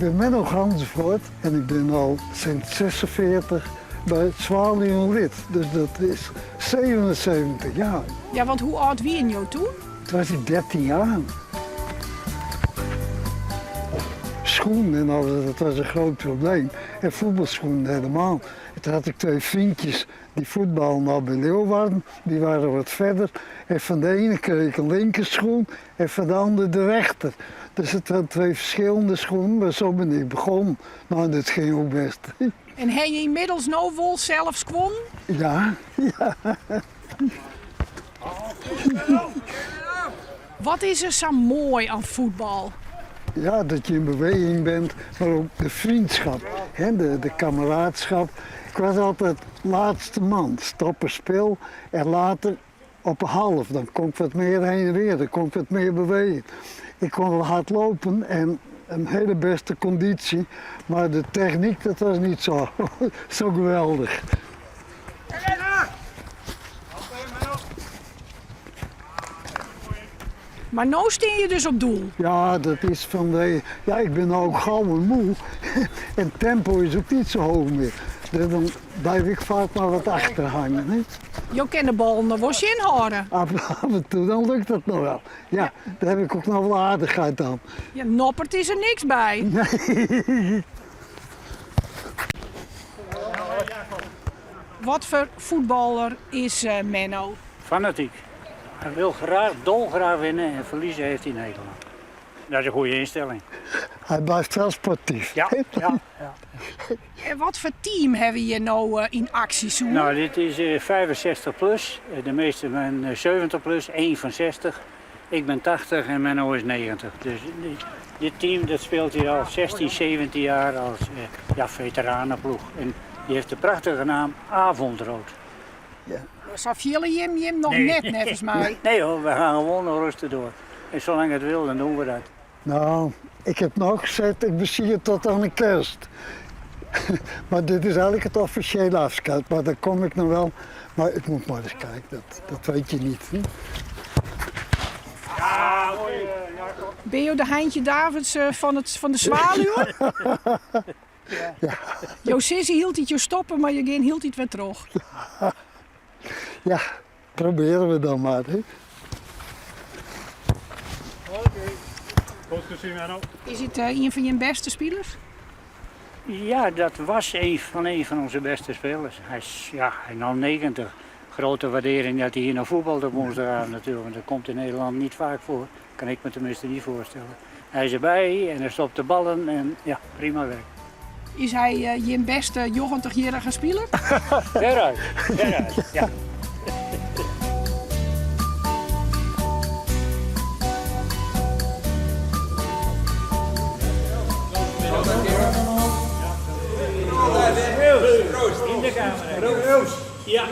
ben Menno Ganzenvoort en ik ben al sinds 46 bij het Zwaluwen lid. Dus dat is 77 jaar. Ja, want hoe oud wie in jou toen? Toen was ik 13 jaar. Schoenen en alles, dat was een groot probleem. En voetbalschoenen helemaal. En toen had ik 2 vriendjes die voetbalden bij Leeuwarden. Die waren wat verder. En van de ene kreeg ik een linkerschoen en van de andere de rechter. Dus het waren 2 verschillende schoenen, maar zo ben ik begonnen. Nou, dat ging ook best. En heb je inmiddels nou wel zelf squon? Ja, ja. Wat is er zo mooi aan voetbal? Ja, dat je in beweging bent, maar ook de vriendschap, hè, de kameraadschap. Ik was altijd laatste man, stoppen speel en later op een half. Dan kon ik wat meer heen en weer, dan kon ik wat meer bewegen. Ik kon wel hard lopen en een hele beste conditie, maar de techniek dat was niet zo, zo geweldig. Maar nou steen je dus op doel. Ja, dat is vanwege. Ja, ik ben nou ook gauw en moe. En tempo is ook niet zo hoog meer. Dus dan blijf ik vaak maar wat achter hangen. Hè? Je kent de bal nog wel inhouden. Af en toe dan lukt dat nog wel. Ja, daar heb ik ook nog wel aardigheid aan. Ja, Noppert is er niks bij. Nee. Wat voor voetballer is Menno? Fanatiek. Hij wil graag, dolgraag winnen en verliezen heeft hij Nederland. Dat is een goede instelling. Hij blijft wel sportief. Ja, ja, ja. En wat voor team hebben je nou in actie zoeken? Nou, dit is 65 plus. De meeste zijn 70 plus, 1 van 60. Ik ben 80 en Menno is 90. Dus dit team dat speelt hier al 16, 17 jaar als veteranenploeg. En die heeft de prachtige naam Avondrood. Zaf jullie hem nog net als mij? Nee hoor, we gaan gewoon nog rustig door. En zolang het wil, dan doen we dat. Nou, ik heb nog gezegd, ik bezie het tot aan de kerst. Maar dit is eigenlijk het officiële afscheid, maar daar kom ik nog wel. Maar ik moet maar eens kijken, dat weet je niet. Hè? Ja, mooi. Ben je de Heintje Davids van de Zwaluwen? Ja. Jouw sissie hield het je stoppen, maar je geen hield het weer terug. Ja, proberen we dan maar. Hè? Goed gezien, Menno. Is het een van je beste spelers? Ja, dat was een van onze beste spelers. Hij is nou 90. Grote waardering dat hij hier naar voetbal op woensdagavond natuurlijk. Want dat komt in Nederland niet vaak voor. Kan ik me tenminste niet voorstellen. Hij is erbij en hij stopt de ballen en ja, prima werk. Is hij je beste 90-jarige speler? Veruit, ja. In de kamer. Ja.